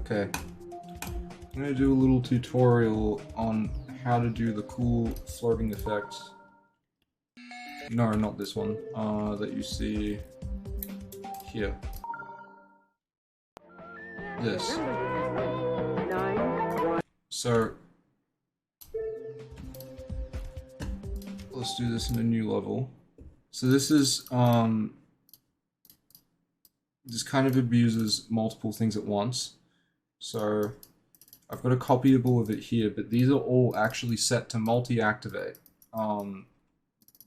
Okay, I'm going to do a little tutorial on how to do the cool floating effect. No, not this one, that you see here. This. So, let's do this in a new level. So this is, this kind of abuses multiple things at once. So, I've got a copyable of it here, but these are all actually set to multi-activate. The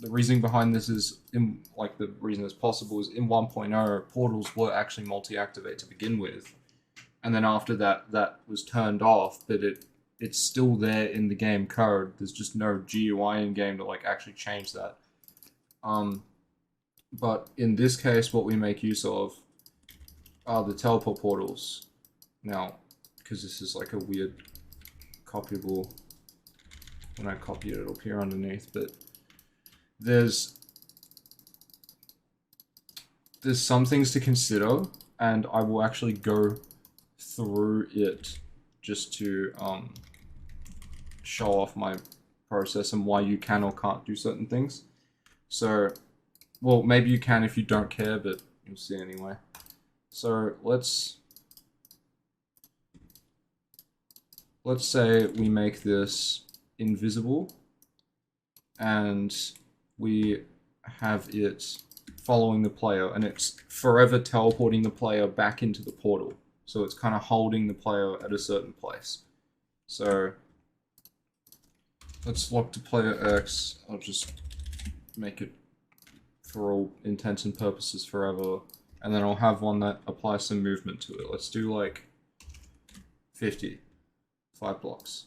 reasoning behind this is, the reason it's possible is in 1.0, portals were actually multi-activate to begin with. And then after that, that was turned off, but it's still there in the game code. There's just no GUI in game to actually change that. But in this case, what we make use of are the teleport portals. Now, because this is a weird copyable, when I copy it, it'll appear underneath, but there's some things to consider, and I will actually go through it just to show off my process and why you can or can't do certain things. So, well, maybe you can if you don't care, but you'll see anyway. So let's say we make this invisible and we have it following the player, and it's forever teleporting the player back into the portal. So it's kind of holding the player at a certain place. So let's lock to player X. I'll just make it for all intents and purposes forever. And then I'll have one that applies some movement to it. Let's do 50. 5 blocks.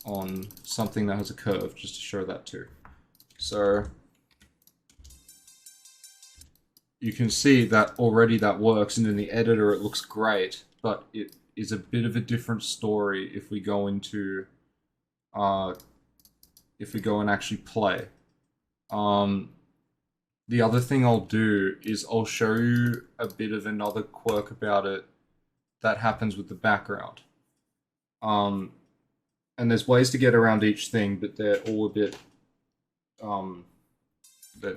On something that has a curve, just to show that too. So you can see that already that works, and in the editor it looks great, but it is a bit of a different story if we go into if we go and actually play. The other thing I'll do is I'll show you a bit of another quirk about it that happens with the background. And there's ways to get around each thing, but they're all a bit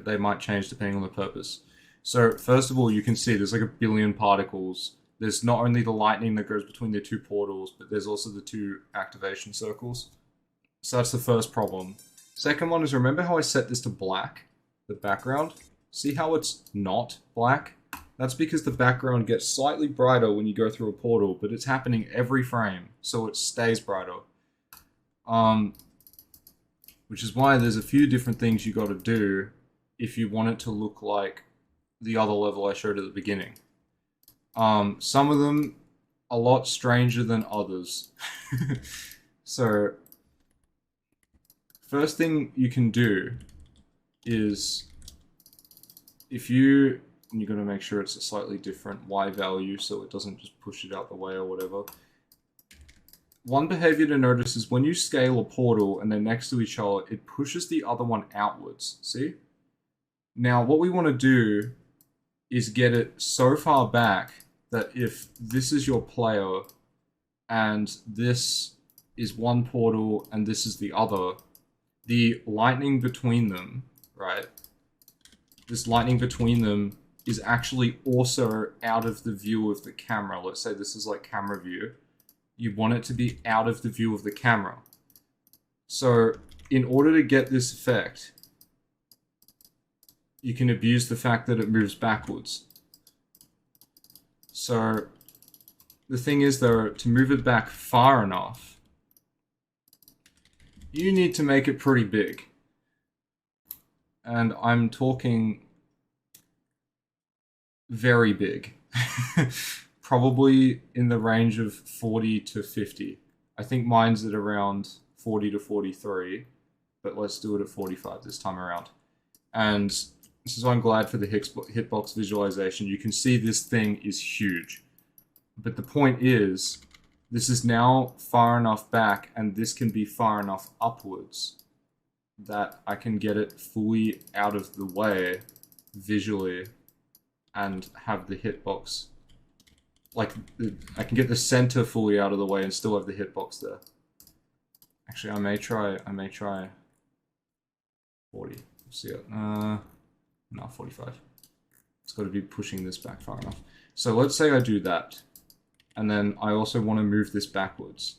they might change depending on the purpose. So first of all, you can see there's a billion particles. There's not only the lightning that goes between the two portals, but there's also the two activation circles. So that's the first problem. Second one is, remember how I set this to black, the background? See how it's not black? That's because the background gets slightly brighter when you go through a portal, but it's happening every frame, so it stays brighter. Which is why there's a few different things you gotta do if you want it to look like the other level I showed at the beginning. Some of them a lot stranger than others. So, first thing you can do is, and you're going to make sure it's a slightly different Y value so it doesn't just push it out the way or whatever. One behavior to notice is when you scale a portal and they're next to each other, it pushes the other one outwards. See? Now, what we want to do is get it so far back that if this is your player and this is one portal and this is the other, the lightning between them, right? This lightning between them is actually also out of the view of the camera. Let's say this is camera view. You want it to be out of the view of the camera. So in order to get this effect, you can abuse the fact that it moves backwards. So the thing is though, to move it back far enough, you need to make it pretty big. And I'm talking very big. Probably in the range of 40 to 50. I think mine's at around 40 to 43, but let's do it at 45 this time around. And this is why I'm glad for the hitbox visualization. You can see this thing is huge. But the point is, this is now far enough back, and this can be far enough upwards that I can get it fully out of the way visually and have the hitbox like, I can get the center fully out of the way and still have the hitbox there. Actually, I may try 40. See it. No, 45. It's got to be pushing this back far enough. So let's say I do that. And then I also want to move this backwards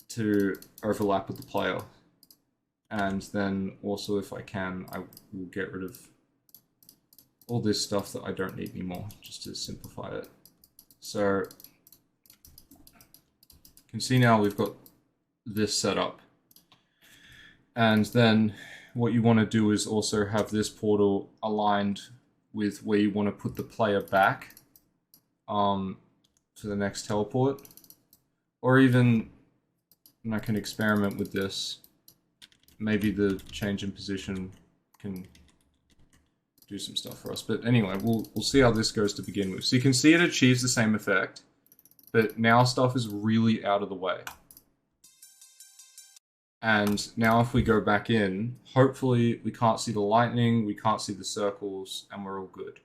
to overlap with the player. And then also, if I can, I will get rid of all this stuff that I don't need anymore, just to simplify it. So you can see now we've got this set up. And then what you want to do is also have this portal aligned with where you want to put the player back to the next teleport. Or even, and I can experiment with this, maybe the change in position can do some stuff for us. But anyway, we'll see how this goes to begin with. So you can see it achieves the same effect, but now stuff is really out of the way. And now if we go back in, hopefully we can't see the lightning, we can't see the circles, and we're all good.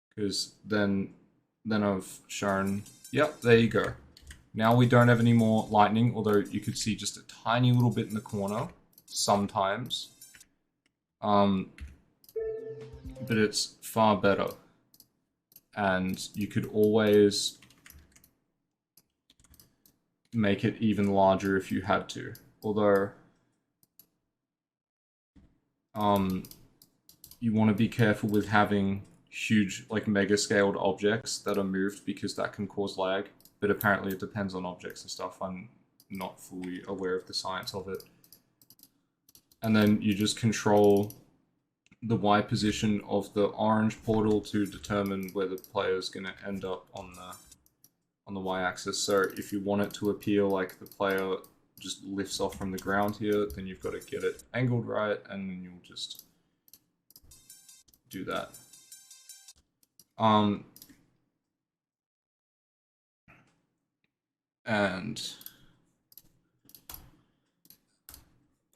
Because then I've shown, yep, there you go. Now we don't have any more lightning, although you could see just a tiny little bit in the corner, sometimes. But it's far better. And you could always make it even larger if you had to. Although, you want to be careful with having huge, like mega scaled objects that are moved because that can cause lag. But apparently it depends on objects and stuff. I'm not fully aware of the science of it. And then you just control the Y position of the orange portal to determine where the player is going to end up on the Y-axis. So if you want it to appear like the player just lifts off from the ground here, then you've got to get it angled right, and then you'll just do that. And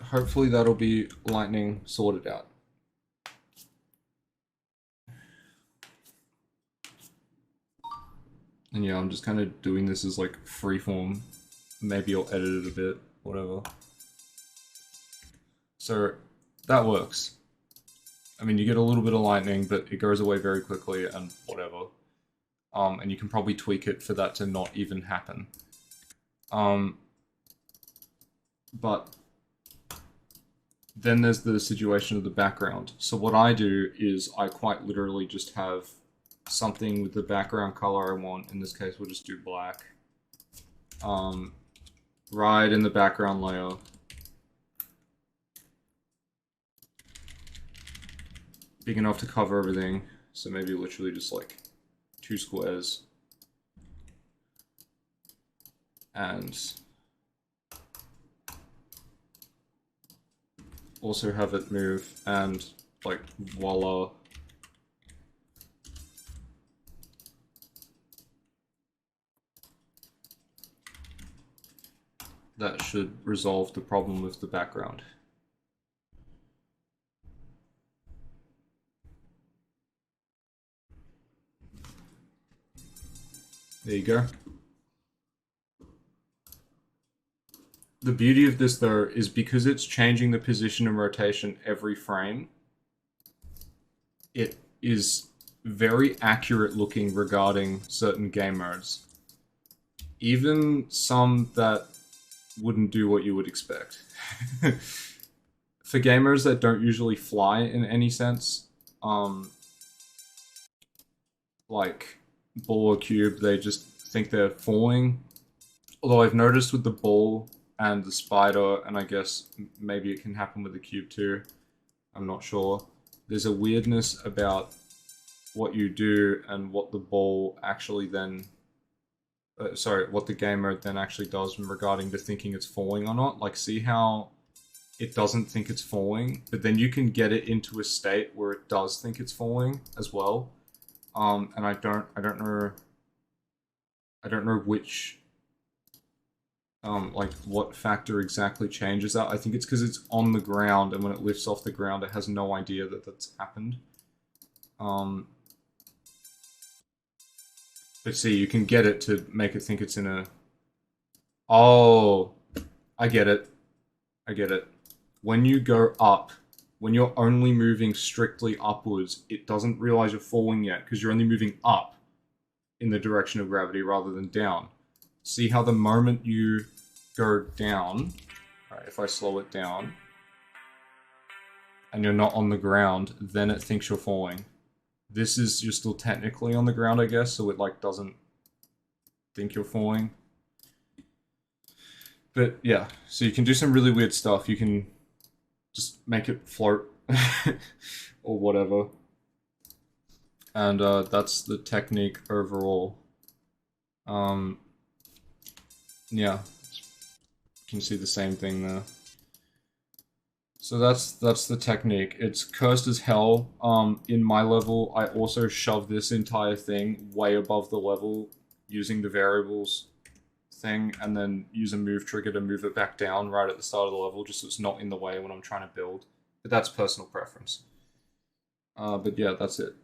hopefully that'll be lightning sorted out. And yeah, I'm just kind of doing this as like freeform. Maybe I'll edit it a bit, whatever. So that works. I mean, you get a little bit of lightning, but it goes away very quickly and whatever. And you can probably tweak it for that to not even happen. But then there's the situation of the background. So what I do is I quite literally just have something with the background color I want. In this case, we'll just do black. Right in the background layer. Big enough to cover everything. So maybe literally just like 2 squares. And also have it move, and like voila. That should resolve the problem with the background. There you go. The beauty of this, though, is because it's changing the position and rotation every frame, it is very accurate looking regarding certain game modes. Even some that wouldn't do what you would expect. For gamers that don't usually fly in any sense, like ball or cube, they just think they're falling. Although I've noticed with the ball and the spider, and I guess maybe it can happen with the cube too, I'm not sure. There's a weirdness about what you do and what the ball actually then... what the game mode then actually does regarding to thinking it's falling or not. Like, see how it doesn't think it's falling, but then you can get it into a state where it does think it's falling as well. And I don't know which, like what factor exactly changes that. I think it's because it's on the ground, and when it lifts off the ground, it has no idea that that's happened. But see, you can get it to make it think it's in a... Oh, I get it. I get it. When you go up, when you're only moving strictly upwards, it doesn't realize you're falling yet because you're only moving up in the direction of gravity rather than down. See how the moment you go down, right, if I slow it down, and you're not on the ground, then it thinks you're falling. This is, you're still technically on the ground, I guess, so it like doesn't think you're falling. But yeah, so you can do some really weird stuff. You can just make it float or whatever. And that's the technique overall. Yeah, you can see the same thing there. So that's the technique. It's cursed as hell. In my level, I also shove this entire thing way above the level using the variables thing, and then use a move trigger to move it back down right at the start of the level, just so it's not in the way when I'm trying to build. But that's personal preference. But yeah, that's it.